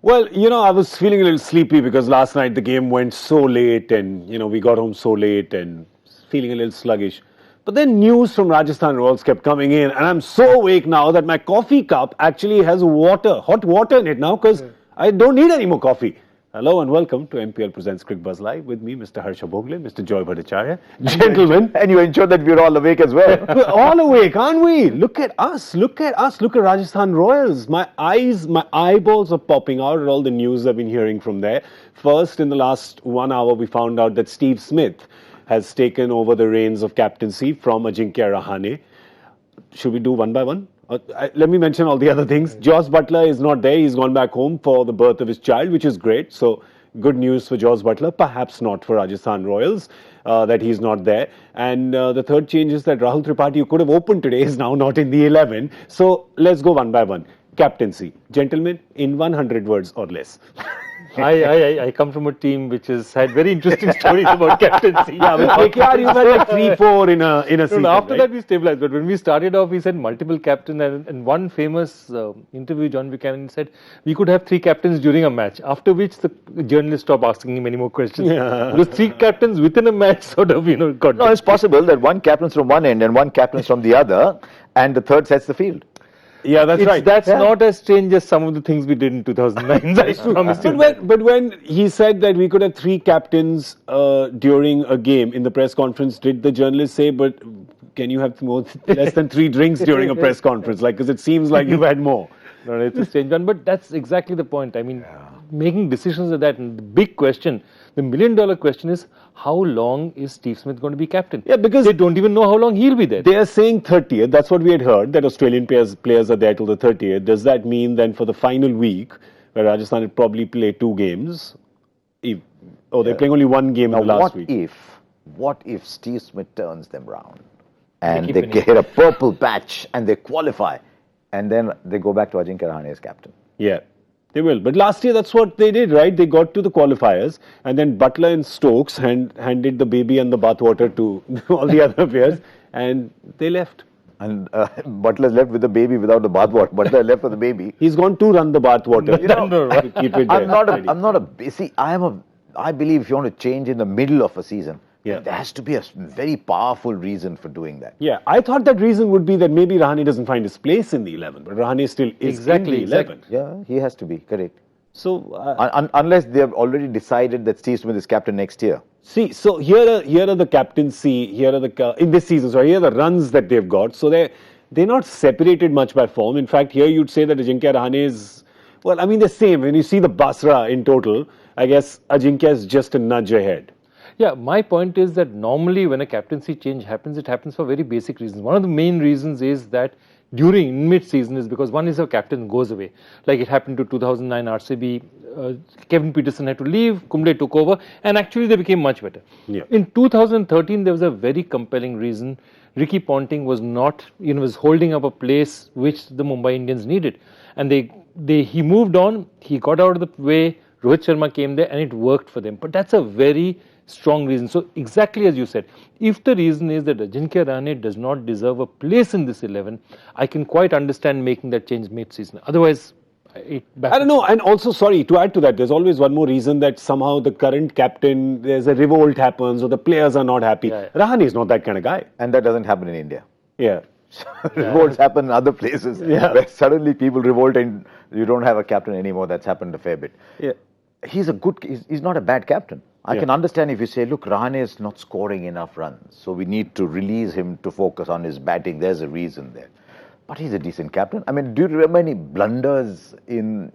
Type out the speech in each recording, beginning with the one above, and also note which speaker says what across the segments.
Speaker 1: Well, I was feeling a little sleepy because last night the game went so late and, we got home so late and feeling a little sluggish. But then news from Rajasthan Royals kept coming in and I'm so awake now that my coffee cup actually has hot water in it now because I don't need any more coffee. Hello and welcome to MPL Presents Cricbuzz Live with me, Mr. Harsha Bhogle, Mr. Joy Bhattacharjya. Gentlemen.
Speaker 2: And you ensure that we're all awake as well.
Speaker 1: We're all awake, aren't we? Look at us. Look at Rajasthan Royals. My eyeballs are popping out at all the news I've been hearing from there. First, in the last 1 hour, we found out that Steve Smith has taken over the reins of captaincy from Ajinkya Rahane. Should we do one by one? Let me mention all the other things. Jos Buttler is not there. He's gone back home for the birth of his child, which is great. So, good news for Jos Buttler. Perhaps not for Rajasthan Royals that he's not there. And the third change is that Rahul Tripathi, who could have opened today, is now not in the 11. So, let's go one by one. Captaincy. Gentlemen, in 100 words or less.
Speaker 3: I come from a team which has had very interesting stories about captaincy.
Speaker 1: Yeah, with KKR you had like 3-4 in a season.
Speaker 3: After that we stabilized, but when we started off, we said multiple captain, and one famous interview, John Buchanan said we could have 3 captains during a match. After which the journalists stopped asking him any more questions. Yeah. Because 3 captains within a match sort of got.
Speaker 2: No, it's possible that one captain's from one end and one captain's from the other, and the third sets the field.
Speaker 1: Yeah, that's right.
Speaker 3: That's not as strange as some of the things we did in 2009. I promise you.
Speaker 1: But when he said that we could have 3 captains during a game in the press conference, did the journalist say, but can you have less than 3 drinks during a press conference? Because it seems like you've had more.
Speaker 3: No, it's a strange one. But that's exactly the point. I mean, making decisions like that, and the big question, the $1 million question is, how long is Steve Smith going to be captain?
Speaker 1: Yeah, because
Speaker 3: they don't even know how long he'll be there.
Speaker 1: They are saying 30th. That's what we had heard, that Australian players are there till the 30th. Does that mean then for the final week, where Rajasthan will probably play 2 games, they're playing only 1 game in the last week?
Speaker 2: What if Steve Smith turns them round and they get a purple patch and they qualify and then they go back to Ajinkya Rahane as captain?
Speaker 1: Yeah. They will. But last year, that's what they did, right? They got to the qualifiers and then Buttler and Stokes handed the baby and the bathwater to all the other players and they left.
Speaker 2: And Butler's left with the baby without the bathwater. Butler left with the baby.
Speaker 1: He's gone to run the bathwater. Keep it there.
Speaker 2: I believe if you want to change in the middle of a season,
Speaker 1: there
Speaker 2: has to be a very powerful reason for doing that.
Speaker 1: Yeah, I thought that reason would be that maybe Rahane doesn't find his place in the 11, but Rahane still is in the 11.
Speaker 2: Yeah, he has to be, correct.
Speaker 1: So,
Speaker 2: unless they have already decided that Steve Smith is captain next year.
Speaker 1: See, so here are the captaincy, in this season, so here are the runs that they've got. So they're not separated much by form. In fact, here you'd say that Ajinkya Rahane is, the same. When you see the Basra in total, I guess Ajinkya is just a nudge ahead.
Speaker 3: Yeah, my point is that normally when a captaincy change happens, it happens for very basic reasons. One of the main reasons is that during mid-season is because one is a captain goes away. Like it happened to 2009 RCB, Kevin Peterson had to leave, Kumble took over, and actually they became much better.
Speaker 1: Yeah.
Speaker 3: In 2013, there was a very compelling reason. Ricky Ponting was not, was holding up a place which the Mumbai Indians needed. And he moved on, he got out of the way, Rohit Sharma came there and it worked for them. But that's a very strong reason. So exactly as you said, if the reason is that Ajinkya Rahane does not deserve a place in this 11, I can quite understand making that change mid-season. Otherwise,
Speaker 1: I don't know. And also, sorry, to add to that, there's always one more reason that somehow the current captain, there's a revolt happens or the players are not happy. Rahane is not that kind of guy.
Speaker 2: And that doesn't happen in India.
Speaker 1: Yeah.
Speaker 2: Revolts happen in other places where suddenly people revolt and you don't have a captain anymore. That's happened a fair bit.
Speaker 1: Yeah.
Speaker 2: He's not a bad captain. I can understand if you say, look, Rahane is not scoring enough runs, so we need to release him to focus on his batting. There's a reason there. But he's a decent captain. I mean, do you remember any blunders in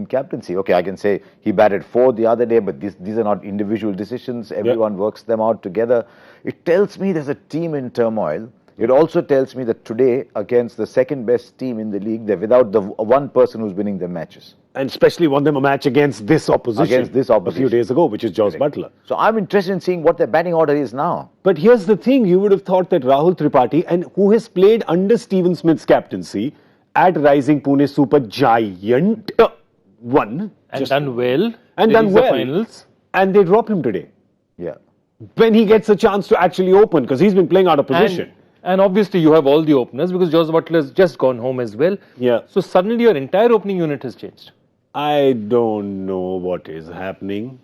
Speaker 2: captaincy? Okay, I can say he batted 4 the other day, but these are not individual decisions. Everyone works them out together. It tells me there's a team in turmoil. It also tells me that today, against the second best team in the league, they're without the one person who's winning their matches.
Speaker 1: And especially won them a match against this opposition. A few days ago, which is Jos Buttler.
Speaker 2: So I'm interested in seeing what their batting order is now.
Speaker 1: But here's the thing, you would have thought that Rahul Tripathi, and who has played under Stephen Smith's captaincy at Rising Pune Super Giant, won.
Speaker 3: And done well.
Speaker 1: And done well.
Speaker 3: Finals.
Speaker 1: And they drop him today.
Speaker 2: Yeah.
Speaker 1: When he gets a chance to actually open, because he's been playing out of position.
Speaker 3: And obviously you have all the openers because Jos Buttler has just gone home as well.
Speaker 1: Yeah.
Speaker 3: So suddenly your entire opening unit has changed.
Speaker 1: I don't know what is happening.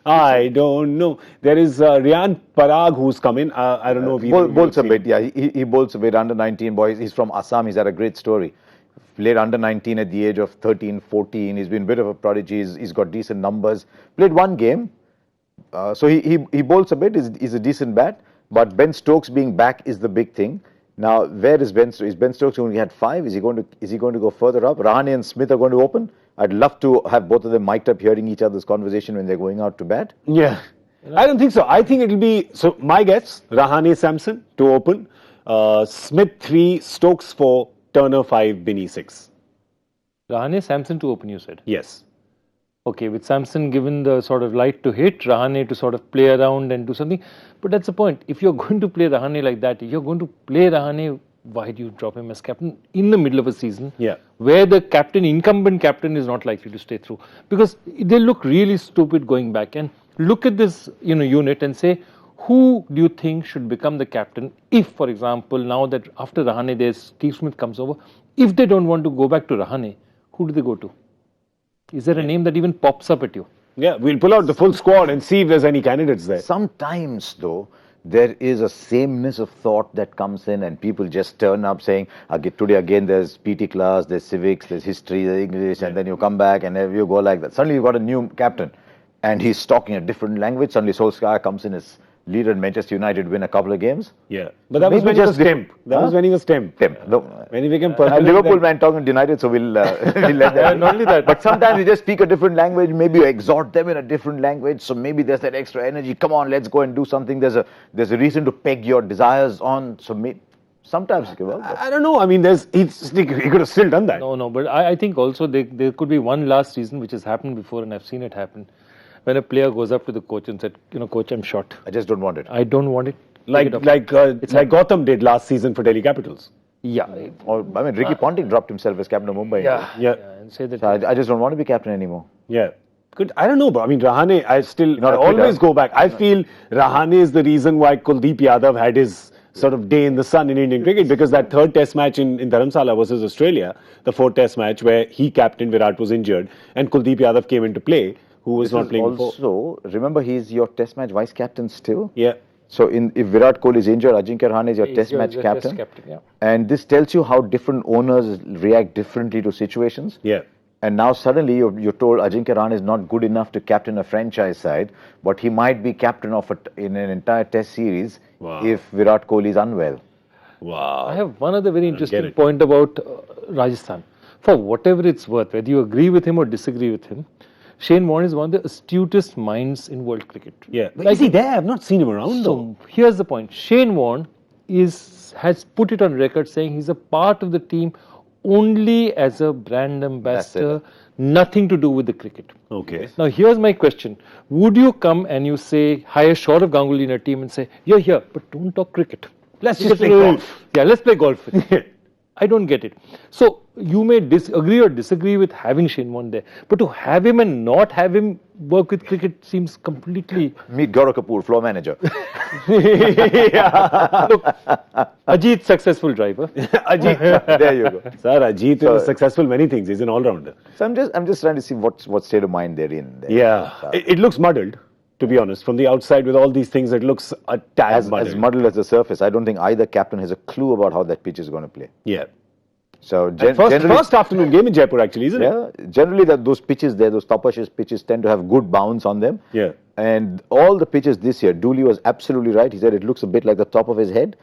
Speaker 1: I don't know. There is Rian Parag who's come in. I don't know if
Speaker 2: Bowls a bit, yeah. He bowls a bit. Under 19 boys. He's from Assam. He's had a great story. Played under 19 at the age of 13, 14. He's been a bit of a prodigy. He's got decent numbers. Played one game. So he bowls a bit. He's a decent bat. But Ben Stokes being back is the big thing. Now, where is Ben Stokes? Is Ben Stokes only had 5? Is he going to go further up? Rahane and Smith are going to open. I'd love to have both of them mic'd up, hearing each other's conversation when they're going out to bat.
Speaker 1: Yeah. I don't think so. I think it'll be, so my guess, Rahane, Samson to open, Smith 3, Stokes 4, Turner 5, Binny 6.
Speaker 3: Rahane, Samson to open, you said?
Speaker 1: Yes.
Speaker 3: Okay, with Samson given the sort of light to hit, Rahane to sort of play around and do something. But that's the point. If you're going to play Rahane like that, if you're going to play Rahane, why do you drop him as captain in the middle of a season?
Speaker 1: Yeah.
Speaker 3: Where the incumbent captain is not likely to stay through. Because they look really stupid going back. And look at this unit and say, who do you think should become the captain if, for example, now that after Rahane, Steve Smith comes over, if they don't want to go back to Rahane, who do they go to? Is there a name that even pops up at you?
Speaker 1: Yeah, we'll pull out the full squad and see if there's any candidates there.
Speaker 2: Sometimes, though, there is a sameness of thought that comes in and people just turn up saying, today again there's PT class, there's civics, there's history, there's English, and then you come back and you go like that. Suddenly you've got a new captain and he's talking a different language. Suddenly Solskjaer comes in as leader and Manchester United win a couple of games.
Speaker 1: Yeah, but that was when he was temp. That was when he was temp.
Speaker 2: No.
Speaker 1: When he became permanent.
Speaker 2: Liverpool man talking to United, so we'll let that.
Speaker 3: Not only that,
Speaker 2: but sometimes you just speak a different language. Maybe you exhort them in a different language. So maybe there's that extra energy. Come on, let's go and do something. There's a reason to peg your desires on. So sometimes you give up.
Speaker 1: I don't know. I mean, he could have still done that.
Speaker 3: No. But I think also there could be one last reason which has happened before, and I've seen it happen. When a player goes up to the coach and said, coach, I'm short.
Speaker 2: I just don't want it.
Speaker 3: I don't want it.
Speaker 1: Like Gautam did last season for Delhi Capitals.
Speaker 3: Yeah.
Speaker 2: Or, Ricky Ponting dropped himself as captain of Mumbai.
Speaker 1: Yeah.
Speaker 3: And say that.
Speaker 2: So I just don't want to be captain anymore.
Speaker 1: Yeah. Good. I don't know, but I mean, Rahane, I
Speaker 2: always
Speaker 1: always go back. I feel Rahane is the reason why Kuldeep Yadav had his sort of day in the sun in Indian cricket, because that third test match in Dharamsala versus Australia, the fourth test match where he captained, Virat was injured, and Kuldeep Yadav came into play, who was not playing before.
Speaker 2: Also, remember, he's your test match vice captain still.
Speaker 1: Yeah.
Speaker 2: So if Virat Kohli is injured, Ajinkya Rahane is your test match captain.
Speaker 3: Yeah.
Speaker 2: And this tells you how different owners react differently to situations.
Speaker 1: Yeah.
Speaker 2: And now suddenly you're told Ajinkya Rahane is not good enough to captain a franchise side, but he might be captain of in an entire test series if Virat Kohli is unwell.
Speaker 1: Wow.
Speaker 3: I have one other very interesting point about Rajasthan. For whatever it's worth, whether you agree with him or disagree with him, Shane Warne is one of the astutest minds in world cricket.
Speaker 1: Yeah. But is he there? I've not seen him around though.
Speaker 3: Here's the point. Shane Warne has put it on record saying he's a part of the team only as a brand ambassador, nothing to do with the cricket.
Speaker 1: Okay.
Speaker 3: Now here's my question. Would you come and you say, hire Saurav Ganguly in a team and say, you're here, but don't talk cricket.
Speaker 1: Let's just play golf.
Speaker 3: Yeah, let's play golf. I don't get it. So you may disagree or disagree with having Shane Warne there, but to have him and not have him work with cricket seems completely...
Speaker 2: Meet Gaurav Kapur, floor manager.
Speaker 3: Look, Ajit, successful driver.
Speaker 1: Ajit,
Speaker 2: there you go.
Speaker 1: Sir, Ajit is successful many things. He's an all-rounder.
Speaker 2: So I'm just trying to see what state of mind they're in.
Speaker 1: Yeah, it looks muddled. To be honest, from the outside with all these things, it looks a tad muddled.
Speaker 2: As muddled as the surface. I don't think either captain has a clue about how that pitch is going to play.
Speaker 1: Yeah.
Speaker 2: So
Speaker 1: first afternoon game in Jaipur actually, isn't it?
Speaker 2: Yeah. Generally, those pitches there, those topper pitches tend to have good bounce on them.
Speaker 1: Yeah.
Speaker 2: And all the pitches this year, Dooley was absolutely right. He said it looks a bit like the top of his head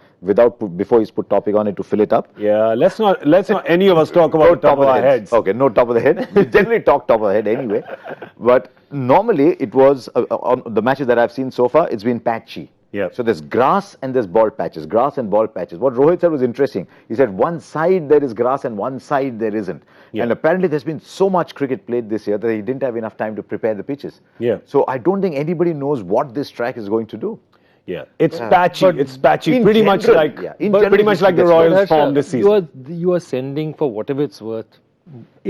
Speaker 2: before he's put topping on it to fill it up.
Speaker 1: Yeah. Let's not any of us talk about top of our heads.
Speaker 2: Okay, no top of the head. We generally talk top of the head anyway. But normally it was on the matches that I've seen so far, it's been patchy.
Speaker 1: Yeah.
Speaker 2: So there's grass and there's ball patches, grass and ball patches. What Rohit said was interesting. He said one side there is grass and one side there isn't. Yeah. And apparently there's been so much cricket played this year that he didn't have enough time to prepare the pitches.
Speaker 1: Yeah.
Speaker 2: So I don't think anybody knows what this track is going to do.
Speaker 1: Yeah, it's patchy. It's patchy. Pretty much like the Royals form this season.
Speaker 3: You are sending, for whatever it's worth,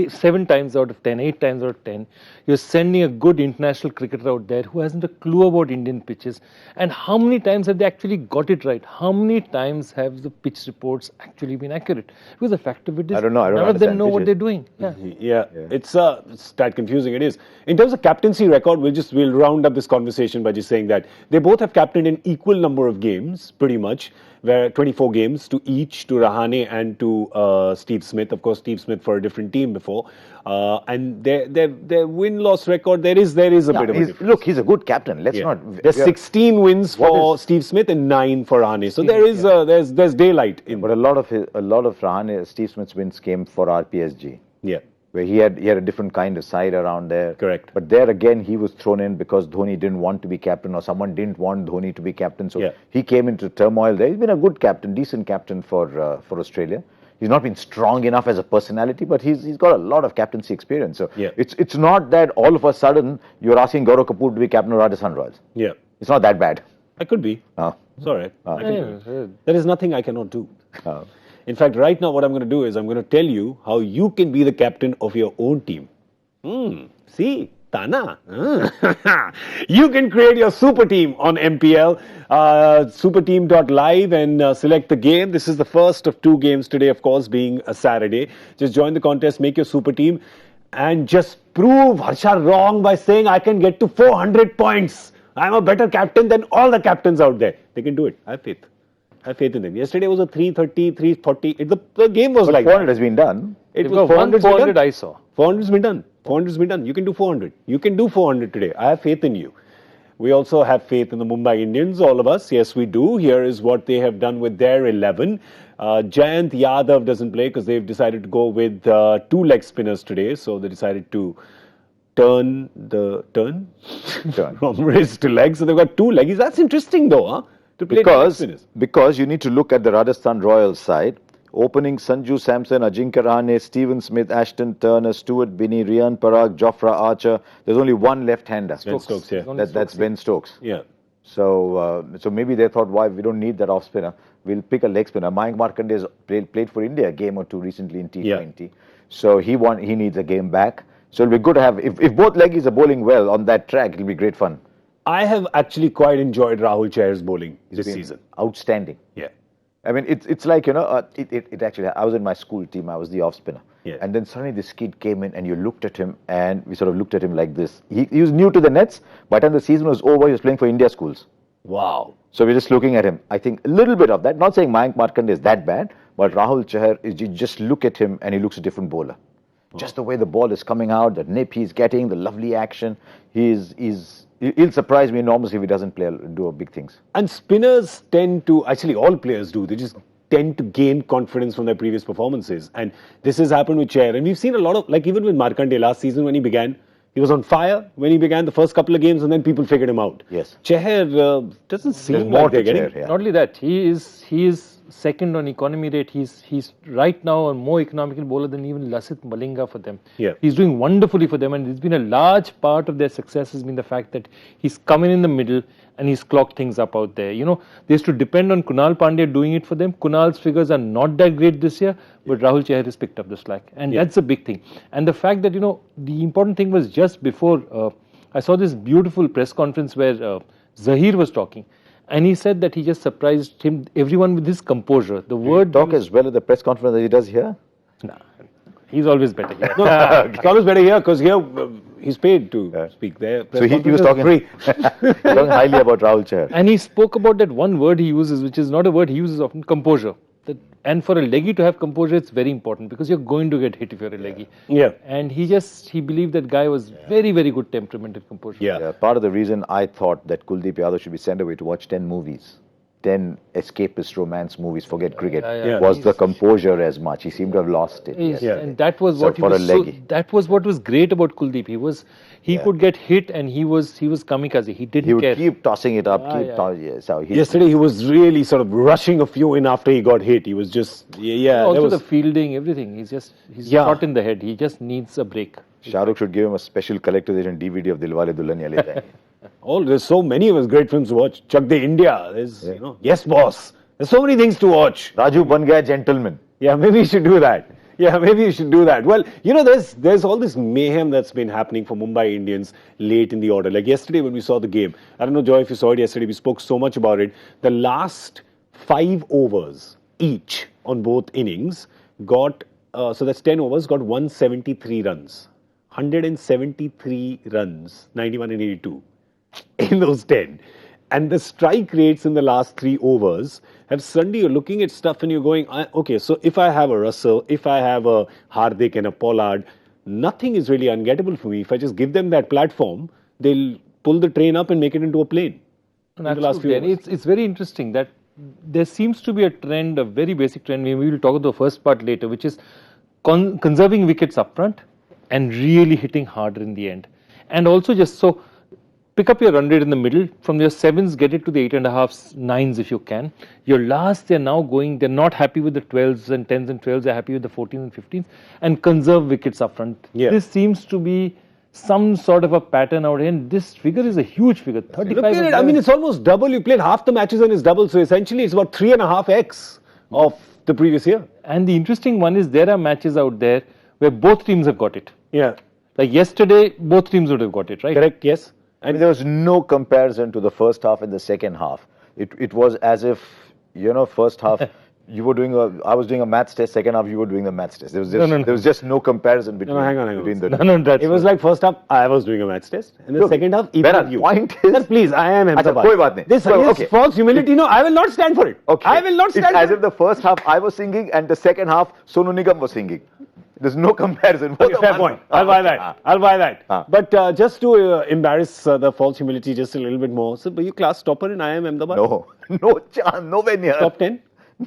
Speaker 3: 7 times out of 10, 8 times out of 10, you're sending a good international cricketer out there who hasn't a clue about Indian pitches. And how many times have they actually got it right? How many times have the pitch reports actually been accurate? Because the fact of it is,
Speaker 2: I don't know.
Speaker 3: none of them know what they're doing.
Speaker 1: Yeah. It's that confusing. It is. In terms of captaincy record, we'll round up this conversation by just saying that they both have captained an equal number of games, pretty much. Where 24 games to each, to Rahane and to Steve Smith. Of course, Steve Smith for a different team before. And their win-loss record, there is a bit of a difference.
Speaker 2: Look, he's a good captain. Let's not.
Speaker 1: There's 16 wins for Steve Smith and 9 for Rahane. So there's daylight in.
Speaker 2: But a lot of Rahane, Steve Smith's wins came for RPSG.
Speaker 1: Yeah.
Speaker 2: Where he had a different kind of side around there.
Speaker 1: Correct.
Speaker 2: But there again, he was thrown in because Dhoni didn't want to be captain, or someone didn't want Dhoni to be captain. So he came into turmoil there. He's been a good captain, decent captain for Australia. He's not been strong enough as a personality, but he's got a lot of captaincy experience. So it's not that all of a sudden you're asking Gaurav Kapur to be captain of Rajasthan Royals.
Speaker 1: Yeah.
Speaker 2: It's not that bad.
Speaker 1: I could be. It's all right. There is nothing I cannot do. In fact, right now what I'm going to do is I'm going to tell you how you can be the captain of your own team. See? Tana. You can create your super team on MPL, superteam.live, and select the game. This is the first of 2 games today, of course, being a Saturday. Just join the contest, make your super team, and just prove Harsha wrong by saying I can get to 400 points. I'm a better captain than all the captains out there. They can do it. I have faith. I have faith in them. Yesterday was a 330, 340. The game was like
Speaker 2: 400 has been done.
Speaker 1: It was 400
Speaker 3: I saw.
Speaker 1: 400 has been done. 400 has been done. You can do 400. You can do 400 today. I have faith in you. We also have faith in the Mumbai Indians, all of us. Yes, we do. Here is what they have done with their 11. Jayant Yadav doesn't play because they've decided to go with 2 leg spinners today. So they decided to turn from wrist to leg. So they've got 2 leggies. That's interesting though, huh? To play
Speaker 2: because you need to look at the Rajasthan Royals side. Opening Sanju, Samson, Ajinkya Rahane, Stephen Smith, Ashton Turner, Stuart Binney, Rian Parag, Jofra Archer. There's only one left-hander.
Speaker 1: Ben Stokes,
Speaker 2: That's Ben Stokes.
Speaker 1: Yeah.
Speaker 2: So maybe they thought, why we don't need that off spinner. We'll pick a leg spinner. Mayank Markandeya has played for India a game or 2 recently in T20. Yeah. So he needs a game back. So it'll be good to have, if both leggies are bowling well on that track, it'll be great fun.
Speaker 1: I have actually quite enjoyed Rahul Chahar's bowling this season.
Speaker 2: Outstanding.
Speaker 1: Yeah.
Speaker 2: I mean, it's like, it actually, I was in my school team, I was the off spinner.
Speaker 1: Yeah.
Speaker 2: And then suddenly this kid came in and you looked at him and we sort of looked at him like this. He was new to the nets. By the time the season was over, he was playing for India schools.
Speaker 1: Wow.
Speaker 2: So we're just looking at him. I think a little bit of that, not saying Mayank Markandeya is that bad, but Rahul Chahar, you just look at him and he looks a different bowler. Oh. Just the way the ball is coming out, the nip he's getting, the lovely action. He'll surprise me enormously if he doesn't do big things.
Speaker 1: And spinners tend to, actually all players do, they just tend to gain confidence from their previous performances. And this has happened with Chahar. And we've seen a lot of, like even with Markandeya last season when he began, he was on fire when he began the first couple of games and then people figured him out.
Speaker 2: Yes.
Speaker 1: Chahar doesn't seem like they're getting...
Speaker 3: Not only that, he is second on economy rate. He's right now a more economical bowler than even Lasith Malinga for them.
Speaker 1: Yeah.
Speaker 3: He's doing wonderfully for them, and it's been a large part of their success has been the fact that he's come in the middle and he's clocked things up out there. You know, they used to depend on Kunal Pandya doing it for them. Kunal's figures are not that great this year, but Rahul Chahar has picked up the slack, and that's a big thing. And the fact that, the important thing was just before, I saw this beautiful press conference where Zahir was talking. And he said that he just surprised everyone with his composure. The word
Speaker 2: talk as well at the press conference as he does here?
Speaker 3: Nah, he's always better here.
Speaker 1: He's always better here because here he's paid to speak there.
Speaker 2: So he was talking free. Talking highly about Rahul Chahar.
Speaker 3: And he spoke about that one word he uses, which is not a word he uses often, composure. And for a leggy to have composure, it's very important because you're going to get hit if you're a leggy.
Speaker 1: Yeah.
Speaker 3: And he believed that guy was very, very good temperament and composure.
Speaker 2: Yeah. Part of the reason I thought that Kuldeep Yadav should be sent away to watch 10 movies, 10 escapist romance movies, forget cricket, was the composure as much. He seemed to have lost it.
Speaker 3: And that was what that was what was great about Kuldeep. He could get hit and he was kamikaze. He didn't care.
Speaker 2: He would keep tossing it up,
Speaker 1: Yesterday he was really sort of rushing a few in after he got hit. He was just,
Speaker 3: Also the fielding, everything. He's shot in the head. He just needs a break.
Speaker 2: Shah Rukh should give him a special collector's edition DVD of Dilwale Dulhaniya Le Jayenge.
Speaker 1: There's so many of his great films to watch. Chak De India. There's, Yes Boss. There's so many things to watch.
Speaker 2: Raju Ban Gaya Gentleman.
Speaker 1: Yeah, maybe you should do that. Yeah, maybe you should do that. Well, there's all this mayhem that's been happening for Mumbai Indians late in the order. Like yesterday when we saw the game, I don't know, Joy, if you saw it yesterday, we spoke so much about it. The last 5 overs each on both innings got, so that's 10 overs, got 173 runs. 173 runs, 91 and 82 in those 10. And the strike rates in the last 3 overs have suddenly, you're looking at stuff and you're going, okay, so if I have a Russell, if I have a Hardik and a Pollard, nothing is really ungettable for me. If I just give them that platform, they'll pull the train up and make it into a plane.
Speaker 3: In the last few overs. It's very interesting that there seems to be a trend, a very basic trend, maybe we'll talk about the first part later, which is conserving wickets up front and really hitting harder in the end. And also just so, pick up your run rate in the middle. From your 7s, get it to the 8.5s, 9s if you can. Your last, they're now going, they're not happy with the 12s and 10s and 12s, they're happy with the 14s and 15s. And conserve wickets up front.
Speaker 1: Yeah.
Speaker 3: This seems to be some sort of a pattern out here. And this figure is a huge figure, 35.
Speaker 1: Look at it. I mean, it's almost double. You played half the matches and it's double. So essentially, it's about 3.5x of the previous year.
Speaker 3: And the interesting one is there are matches out there where both teams have got it.
Speaker 1: Yeah.
Speaker 3: Like yesterday, both teams would have got it, right?
Speaker 1: Correct, yes.
Speaker 2: And there was no comparison to the first half and the second half. It was as if, first half, I was doing a maths test, second half you were doing the maths test. There was just no comparison between,
Speaker 1: hang on.
Speaker 2: between the
Speaker 1: It was like first half, I was doing a maths test. And the second half, either you.
Speaker 2: Point is...
Speaker 1: Sir, please, I am Ahmedabad.
Speaker 2: कोई बात नहीं.
Speaker 1: This is false humility. No, I will not stand for it.
Speaker 2: Okay.
Speaker 1: I will not stand
Speaker 2: it's
Speaker 1: for
Speaker 2: as
Speaker 1: it.
Speaker 2: if the first half I was singing and the second half Sonu Nigam was singing. There's no comparison.
Speaker 1: Okay, fair point. I'll buy that. But just to embarrass the false humility just a little bit more, so were you class topper in IIM Ahmedabad?
Speaker 2: No chance, nowhere near.
Speaker 1: Top 10?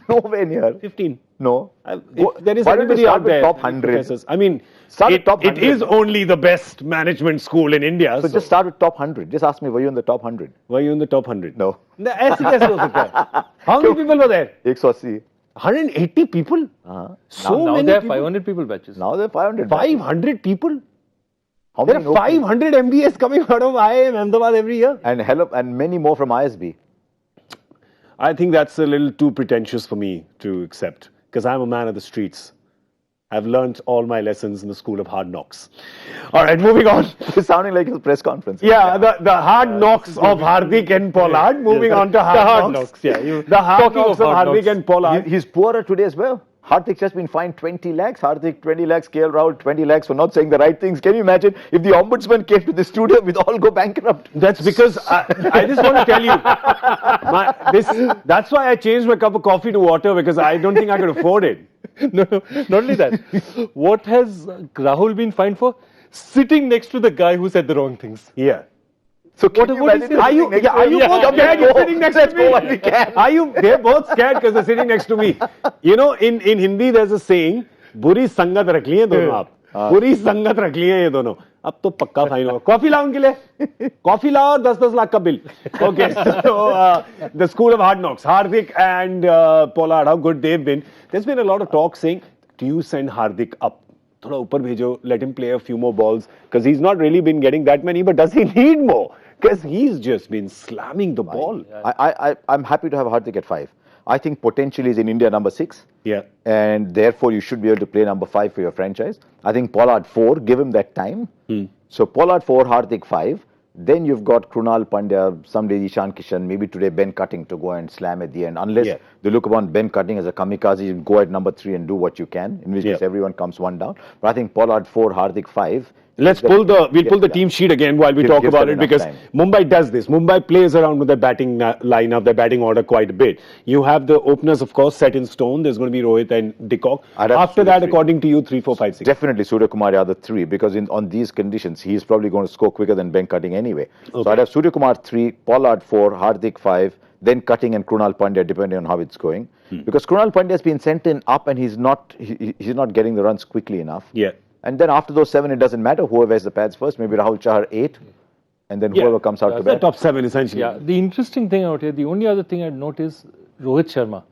Speaker 2: Nowhere near.
Speaker 1: 15?
Speaker 2: No.
Speaker 1: If there is
Speaker 2: Why don't you
Speaker 1: anybody
Speaker 2: start
Speaker 1: out
Speaker 2: with
Speaker 1: there,
Speaker 2: top 100?
Speaker 1: professors, I mean,
Speaker 2: Top
Speaker 1: it is only the best management school in India.
Speaker 2: So just start with top 100. Just ask me, were you in the top 100?
Speaker 1: Were you in the top 100?
Speaker 2: No.
Speaker 1: ऐसे कैसे हो सकता है? How many people were there?
Speaker 2: 180.
Speaker 1: 180 people? So
Speaker 3: now
Speaker 1: many
Speaker 3: there are
Speaker 1: people?
Speaker 3: 500 people batches.
Speaker 2: Now there are 500.
Speaker 1: 500 people?
Speaker 2: How
Speaker 1: There
Speaker 2: many
Speaker 1: are 500 MBAs coming out of IIM Ahmedabad every year.
Speaker 2: And many more from ISB.
Speaker 1: I think that's a little too pretentious for me to accept because I'm a man of the streets. I've learnt all my lessons in the school of hard knocks. All right, moving on.
Speaker 2: It's sounding like a press conference.
Speaker 1: Yeah, the hard knocks of Hardik and Pollard. Moving on to hard knocks.
Speaker 3: Yeah,
Speaker 1: the hard knocks of Hardik and Pollard.
Speaker 2: He's poorer today as well. Hardik's just been fined 20 lakhs. Hardik 20 lakhs, KL Rahul 20 lakhs for not saying the right things. Can you imagine if the ombudsman came to the studio, we'd all go bankrupt?
Speaker 1: That's because I just want to tell you, that's why I changed my cup of coffee to water because I don't think I could afford it.
Speaker 3: No, not only that. What has Rahul been fined for? Sitting next to the guy who said the wrong things.
Speaker 1: Yeah.
Speaker 2: So what is
Speaker 1: Are you both scared you're sitting next to me? They're both scared because they're sitting next to me. In Hindi there's a saying, बुरी संगत रख लिए दोनों आप. बुरी संगत रख लिए ये दोनों. अब तो पक्का फाइन होगा. कॉफी लाओ उनके लिए. कॉफी लाओ और 10-10 लाख का bill. Okay, so the school of hard knocks, Hardik and Pollard, how good they've been. There's been a lot of talk saying, do you send Hardik up? थोड़ा ऊपर भेजो, let him play a few more balls because he's not really been getting that many, but does he need more? Because he's just been slamming the ball.
Speaker 2: I'm happy to have Hardik at 5. I think potentially he's in India number 6.
Speaker 1: Yeah.
Speaker 2: And therefore you should be able to play number 5 for your franchise. I think Pollard 4, give him that time. So Pollard 4, Hardik 5. Then you've got Krunal Pandya, someday Ishan Kishan, maybe today Ben Cutting to go and slam at the end. Unless they look upon Ben Cutting as a kamikaze, you go at number 3 and do what you can, in which case everyone comes one down. But I think Pollard 4, Hardik 5.
Speaker 1: We'll pull the team sheet again while we talk about it because Mumbai does this. Mumbai plays around with their batting lineup, their batting order quite a bit. You have the openers, of course, set in stone. There's going to be Rohit and Dickok. After that, according to you, 3, 4, 5, 6.
Speaker 2: Definitely Surya Kumar are the 3 because on these conditions, he's probably going to score quicker than Ben Cutting anyway. Okay. So I'd have Surya Kumar 3, Pollard 4, Hardik 5, then Cutting and Krunal Pandya depending on how it's going. Because Krunal Pandya has been sent in up and he's not getting the runs quickly enough.
Speaker 1: Yeah.
Speaker 2: And then after those 7, it doesn't matter. Whoever has the pads first, maybe Rahul Chahar 8, and then whoever comes out to bat.
Speaker 1: Top 7 essentially.
Speaker 3: Yeah, the interesting thing out here, the only other thing I'd note is Rohit Sharma.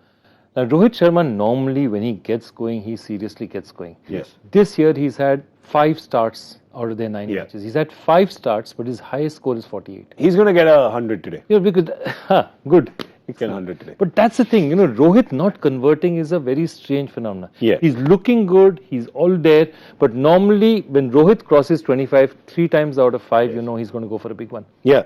Speaker 3: Now, Rohit Sharma normally when he gets going, he seriously gets going.
Speaker 1: Yes.
Speaker 3: This year he's had 5 starts out of their 9 matches. He's had 5 starts, but his highest score is 48.
Speaker 1: He's going to get 100 today.
Speaker 3: Yeah, because good.
Speaker 1: Can 100 today.
Speaker 3: But that's the thing, Rohit not converting is a very strange phenomenon.
Speaker 1: Yeah.
Speaker 3: He's looking good, he's all there, but normally when Rohit crosses 25, 3 times out of 5, he's going to go for a big one.
Speaker 1: Yeah.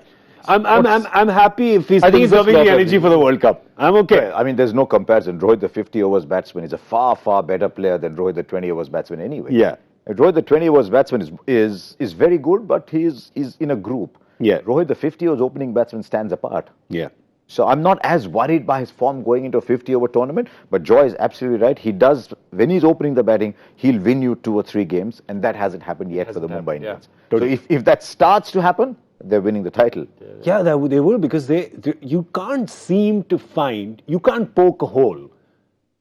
Speaker 1: I'm happy if he's
Speaker 3: I think it's a
Speaker 1: conserving the
Speaker 3: slaughter
Speaker 1: energy
Speaker 3: thing.
Speaker 1: for the World Cup. I'm okay.
Speaker 2: I mean, there's no comparison. Rohit, the 50 overs batsman, is a far, far better player than Rohit, the 20 overs batsman anyway.
Speaker 1: Yeah.
Speaker 2: And Rohit, the 20 overs batsman is very good, but he's in a group.
Speaker 1: Yeah.
Speaker 2: Rohit, the 50 overs opening batsman, stands apart.
Speaker 1: Yeah.
Speaker 2: So I'm not as worried by his form going into a 50-over tournament, but Joy is absolutely right. He does, when he's opening the batting, he'll win you 2 or 3 games, and that hasn't happened yet for the Mumbai Indians.
Speaker 1: Yeah.
Speaker 2: So if that starts to happen, they're winning the title.
Speaker 1: Yeah, they will, because you can't seem to find, you can't poke a hole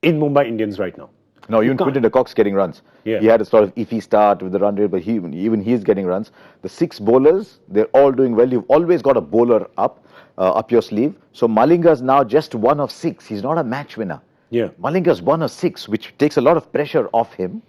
Speaker 1: in Mumbai Indians right now.
Speaker 2: No, even Quinton de Kock's getting runs.
Speaker 1: Yeah.
Speaker 2: He had a sort of iffy start with the run rate, but even he's getting runs. The 6 bowlers, they're all doing well. You've always got a bowler up your sleeve. So Malinga's now just 1 of 6. He's not a match winner.
Speaker 1: Yeah.
Speaker 2: Malinga's 1 of 6, which takes a lot of pressure off him.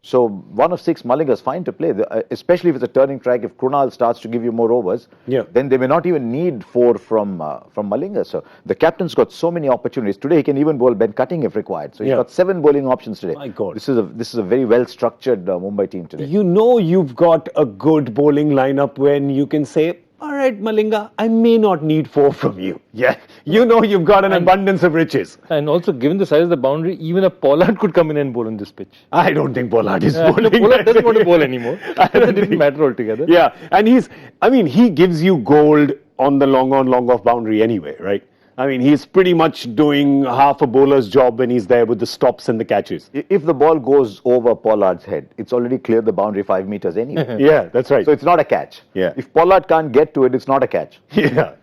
Speaker 2: So 1 of 6, Malinga's fine to play, especially if it's a turning track. If Krunal starts to give you more overs, then they may not even need 4 from Malinga. So the captain's got so many opportunities. Today he can even bowl Ben Cutting if required. So he's got 7 bowling options today.
Speaker 1: My God.
Speaker 2: This is a very well structured Mumbai team today.
Speaker 1: You've got a good bowling lineup when you can say, all right, Malinga, I may not need 4 from you. Yeah. You've got an abundance of riches.
Speaker 3: And also, given the size of the boundary, even a Pollard could come in and bowl on this pitch.
Speaker 1: I don't think Pollard is bowling.
Speaker 3: Pollard doesn't want to bowl anymore. It didn't matter altogether.
Speaker 1: Yeah, and he gives you gold on the long off boundary anyway, right? I mean, he's pretty much doing half a bowler's job when he's there with the stops and the catches.
Speaker 2: If the ball goes over Pollard's head, it's already cleared the boundary 5 meters anyway.
Speaker 1: Yeah, that's right.
Speaker 2: So it's not a catch.
Speaker 1: Yeah.
Speaker 2: If Pollard can't get to it, it's not a catch.
Speaker 1: Yeah.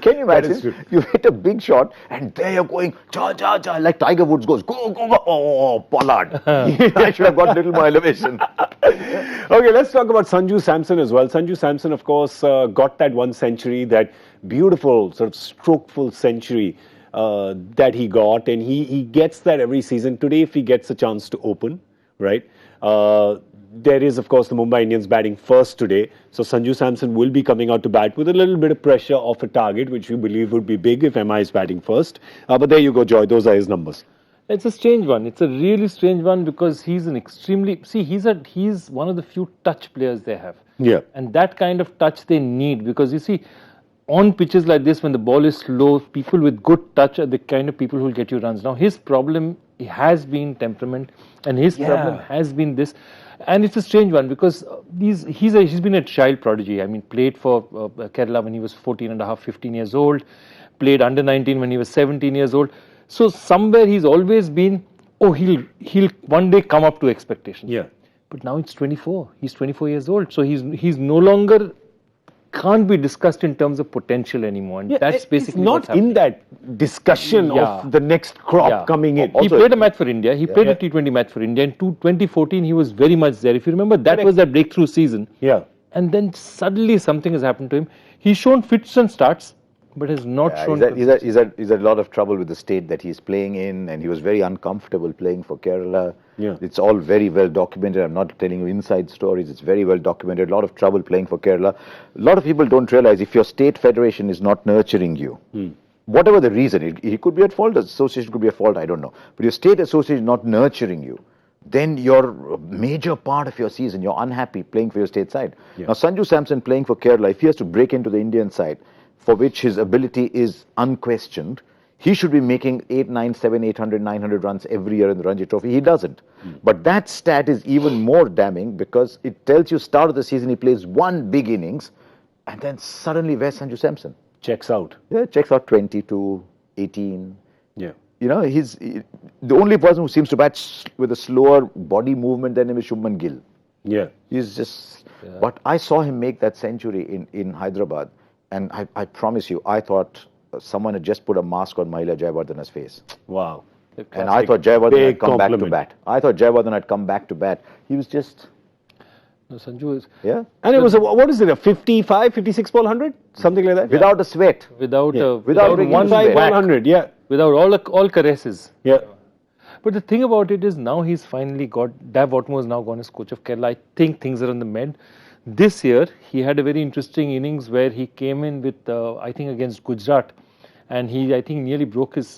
Speaker 2: Can you
Speaker 1: That is
Speaker 2: imagine?
Speaker 1: true.
Speaker 2: You hit a big shot and there you're going, cha, cha, cha, like Tiger Woods goes, go, go, go. Oh, Pollard. I should have got a little more elevation.
Speaker 1: Okay, let's talk about Sanju Samson as well. Sanju Samson, of course, got that 1 century, that beautiful sort of strokeful century that he got, and he gets that every season. Today, if he gets a chance to open, right? There is, of course, the Mumbai Indians batting first today. So Sanju Samson will be coming out to bat with a little bit of pressure off a target, which we believe would be big if MI is batting first. But there you go, Joy. Those are his numbers.
Speaker 3: It's a strange one. It's a really strange one because he's an extremely... See, he's one of the few touch players they have.
Speaker 1: Yeah.
Speaker 3: And that kind of touch they need because, you see, on pitches like this, when the ball is slow, people with good touch are the kind of people who will get you runs. Now, his problem has been temperament and his problem has been this. And it's a strange one because he's been a child prodigy. I mean, played for Kerala when he was 14 and a half, 15 years old. Played under 19 when he was 17 years old. So somewhere he's always been, he'll one day come up to expectations.
Speaker 1: Yeah.
Speaker 3: But now it's 24. He's 24 years old. So he's no longer, can't be discussed in terms of potential anymore. And that's basically
Speaker 1: not in that discussion of the next crop coming in.
Speaker 3: He played a match for India. He played a T20 match for India. In 2014, he was very much there. If you remember, that was that breakthrough season.
Speaker 1: Yeah.
Speaker 3: And then suddenly something has happened to him. He's shown fits and starts, but has not shown...
Speaker 2: He's had a lot of trouble with the state that he's playing in, and he was very uncomfortable playing for Kerala.
Speaker 1: Yeah.
Speaker 2: It's all very well documented. I'm not telling you inside stories. It's very well documented. A lot of trouble playing for Kerala. A lot of people don't realize if your state federation is not nurturing you, whatever the reason, it could be at fault, the association could be at fault, I don't know. But your state association is not nurturing you, then your major part of your season, you're unhappy playing for your state side. Now, Sanju Samson playing for Kerala, if he has to break into the Indian side, for which his ability is unquestioned, he should be making 800, 900 runs every year in the Ranji Trophy. He doesn't. But that stat is even more damning because it tells you start of the season he plays 1 big innings and then suddenly where's Sanju Samson?
Speaker 1: Checks out.
Speaker 2: Yeah, checks out 22, 18.
Speaker 1: Yeah.
Speaker 2: You know, he's the only person who seems to bat with a slower body movement than him is Shubman Gill.
Speaker 1: Yeah.
Speaker 2: He's just... But I saw him make that century in Hyderabad. And I promise you, I thought someone had just put a mask on Mahila Jayawardena's face.
Speaker 1: Wow.
Speaker 2: And I thought Jayawardena had come back to bat. I thought Jayawardena had come back to bat. He was just...
Speaker 3: No, Sanju is...
Speaker 2: Yeah.
Speaker 1: And it was, what is it, a 55, 56 ball 100? Something like that?
Speaker 2: Without a sweat.
Speaker 3: Without
Speaker 2: bringing
Speaker 3: one
Speaker 2: it to
Speaker 3: whack.
Speaker 2: bed.
Speaker 1: 100, yeah.
Speaker 3: Without all caresses.
Speaker 1: Yeah.
Speaker 3: But the thing about it is now he's finally got... Dav Watmo has now gone as coach of Kerala. I think things are on the mend. This year, he had a very interesting innings where he came in with, I think, against Gujarat. and I think, nearly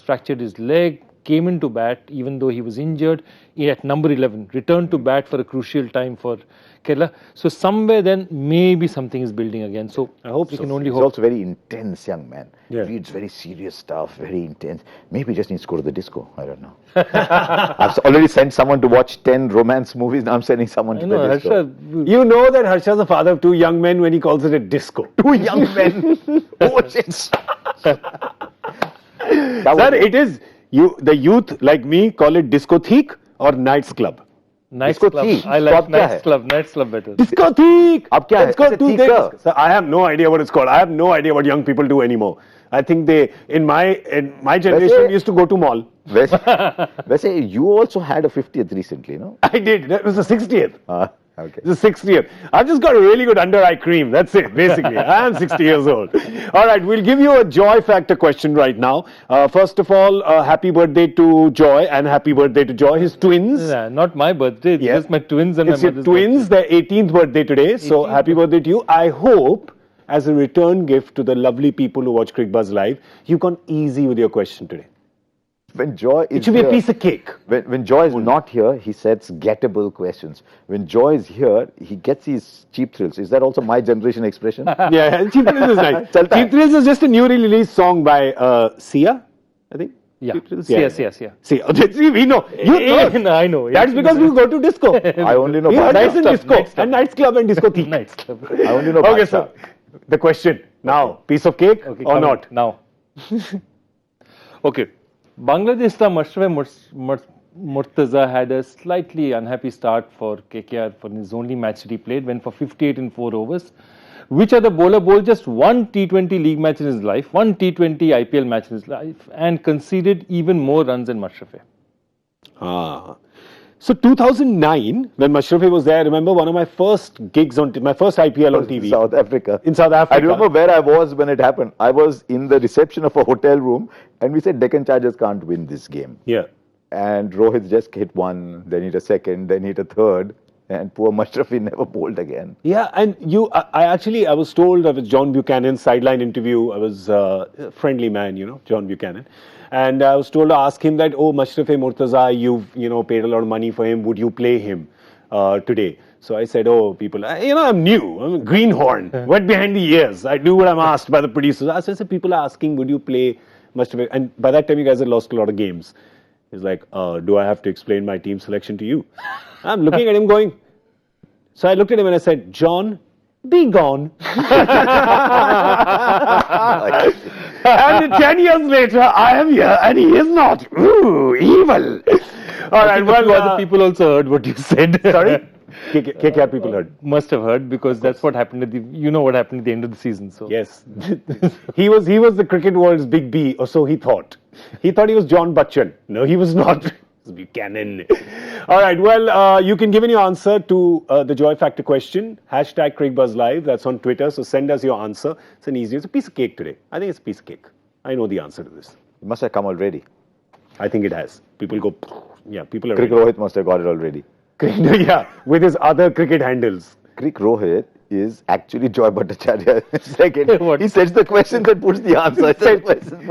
Speaker 3: fractured his leg. Came into bat even though he was injured at number 11. Returned to bat for a crucial time for Kerala. So somewhere then maybe something is building again. So
Speaker 1: I hope
Speaker 3: we
Speaker 1: so.
Speaker 3: can only
Speaker 2: He's
Speaker 3: hope.
Speaker 2: also very intense young man.
Speaker 1: Yeah.
Speaker 2: Reads very serious stuff, very intense. Maybe he just needs to go to the disco. I don't know. I've already sent someone to watch 10 romance movies. Now I'm sending someone to the disco.
Speaker 3: Harsha,
Speaker 1: You know that Harsha's the father of two young men when he calls it a disco.
Speaker 2: Two young men. Oh, shit.
Speaker 1: Sir, it is, the youth like me call it discotheque or night's club.
Speaker 3: Nice
Speaker 2: Disco
Speaker 3: club.
Speaker 2: Theek.
Speaker 3: I
Speaker 2: So
Speaker 3: like
Speaker 2: ab kya hai?
Speaker 3: Nights club better.
Speaker 1: Discotheque!
Speaker 2: Ab kya hai?
Speaker 1: Let's go
Speaker 2: It's a
Speaker 1: to
Speaker 2: theater.
Speaker 1: this. Sir, I have no idea what it's called. I have no idea what young people do anymore. I think in my generation,
Speaker 2: वैसे-
Speaker 1: we used to go to mall.
Speaker 2: वैसे you also had a 50th recently, no?
Speaker 1: I did. That was the 60th.
Speaker 2: Okay.
Speaker 1: The 60th. I've just got a really good under-eye cream. That's it, basically. I am 60 years old. All right, we'll give you a joy factor question right now. First of all, happy birthday to Joy and happy birthday to Joy, his twins.
Speaker 3: Yeah, not my birthday.
Speaker 1: Yes.
Speaker 3: Just my twins and
Speaker 1: It's
Speaker 3: my
Speaker 1: your
Speaker 3: mother's
Speaker 1: twins, their 18th birthday today. So
Speaker 3: 18th
Speaker 1: happy birthday to you. I hope, as a return gift to the lovely people who watch Cricbuzz Live, you've gone easy with your question today.
Speaker 2: When Joy is
Speaker 1: It should be a
Speaker 2: here-
Speaker 1: piece of cake.
Speaker 2: When Joy is not here, he sets gettable questions. When Joy is here, he gets these cheap thrills. Is that also my generation expression?
Speaker 1: Yeah, Cheap Thrills is nice.
Speaker 2: Chalta hai.
Speaker 1: Cheap Thrills is just a newly released song by Sia, I think.
Speaker 3: Yeah.
Speaker 1: Cheap Thrills?
Speaker 3: Sia.
Speaker 1: Sia. See, we know. You know.
Speaker 3: I know.
Speaker 1: That's because we go to disco.
Speaker 2: I only know
Speaker 1: We heard
Speaker 2: Bhattacharjya.
Speaker 1: us in disco. And night's club and discotheque.
Speaker 3: Nights club.
Speaker 2: I only know
Speaker 1: Okay,
Speaker 2: Bhattacharjya.
Speaker 1: sir. The question now, piece of cake
Speaker 3: Okay,
Speaker 1: or
Speaker 3: come
Speaker 1: not?
Speaker 3: now? Okay. Bangladesh star Murtaza had a slightly unhappy start for KKR for his only match that he played, went for 58 in 4 overs. Which other bowler bowled just one T20 league match in his life, one T20 IPL match in his life, and conceded even more runs than Mashrafe?
Speaker 1: So 2009, when Mashrafe was there, I remember one of my first gigs my first IPL on TV.
Speaker 2: South Africa.
Speaker 1: In South Africa.
Speaker 2: I remember where I was when it happened. I was in the reception of a hotel room and we said Deccan Chargers can't win this game.
Speaker 1: Yeah.
Speaker 2: And Rohit just hit one, then hit a second, then hit a third. And poor Mashrafe never bowled again.
Speaker 1: Yeah, and I was told of John Buchanan's sideline interview. I was a friendly man, John Buchanan. And I was told to ask him that, oh, Mashrafe Murtaza, you've, paid a lot of money for him. Would you play him today? So I said, oh, people, I'm new. I'm a greenhorn, wet behind the ears. I do what I'm asked by the producers. So I said, people are asking, would you play Mashrafe? And by that time, you guys had lost a lot of games. He's like, do I have to explain my team selection to you? I'm looking at him going, so I looked at him and I said, John, be gone. And 10 years later, I am here and he is not. Ooh, evil. All right, well,
Speaker 3: Other people also heard what you said.
Speaker 1: Sorry? KKR people heard.
Speaker 3: Must have heard, because that's what happened what happened at the end of the season. So
Speaker 1: Yes. he was the cricket world's Big B, or so he thought. He thought he was John Bachchan. No, he was not. Buchanan. All right, well, you can give in your answer to the Joy Factor question. Hashtag Cricbuzz Live. That's on Twitter. So send us your answer. It's a piece of cake today. I think it's a piece of cake. I know the answer to this.
Speaker 2: It must have come already.
Speaker 1: I think it has. People go, yeah, people are
Speaker 2: Crick
Speaker 1: ready.
Speaker 2: Rohit must have got it already.
Speaker 1: Yeah, with his other cricket handles.
Speaker 2: Crick Rohit is actually Joy Bhattacharjya. Second,
Speaker 3: What?
Speaker 2: he sets the questions and puts the answer.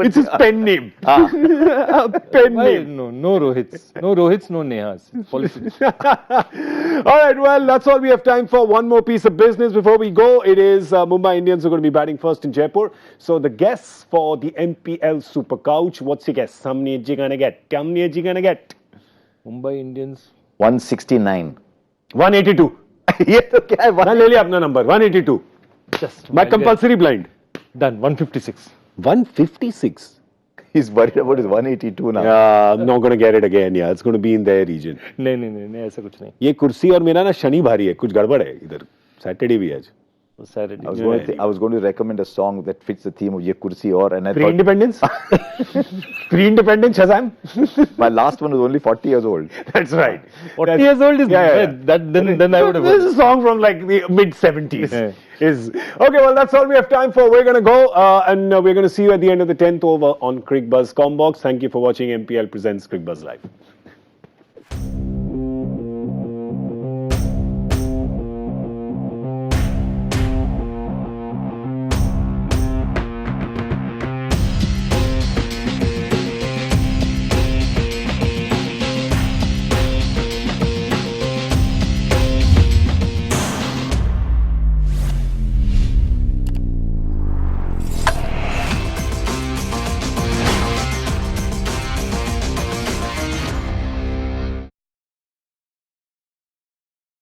Speaker 1: It's his pen name. Pen
Speaker 3: Why?
Speaker 1: name.
Speaker 3: No Rohits. No Rohits, no Nehas. Politics.
Speaker 1: All right, well, that's all we have time for. One more piece of business before we go. It is Mumbai Indians are going to be batting first in Jaipur. So the guess for the MPL Super Couch, what's your guess? How many are you going to get? How many are you going to get?
Speaker 3: Mumbai Indians.
Speaker 2: 169.
Speaker 1: 182.
Speaker 2: ये तो क्या है?
Speaker 1: मैं ले लिया अपना number, 182.
Speaker 3: Just
Speaker 1: My compulsory blind.
Speaker 3: done. 156.
Speaker 1: 156.
Speaker 2: He's worried about his 182 now.
Speaker 1: I'm not going to get it again. Yeah, it's going to be in their region.
Speaker 3: नहीं ऐसा कुछ नहीं.
Speaker 1: ये कुर्सी और मेरा ना शनि भारी है, कुछ गड़बड़ है इधर. Saturday भी है आज.
Speaker 3: Saturday.
Speaker 2: I was going to recommend a song that fits the theme of Ye Kursi Aur, and I thought
Speaker 1: Pre-independence? Pre-independence, Shazam?
Speaker 2: my last one was only 40 years old.
Speaker 1: That's right.
Speaker 3: 40 years old is then I would have.
Speaker 1: This is a song from like the mid-70s.
Speaker 3: Yeah.
Speaker 1: Okay, well, that's all we have time for. We're going to go and we're going to see you at the end of the 10th over on Cricbuzz Combox. Thank you for watching MPL Presents Cricbuzz Live.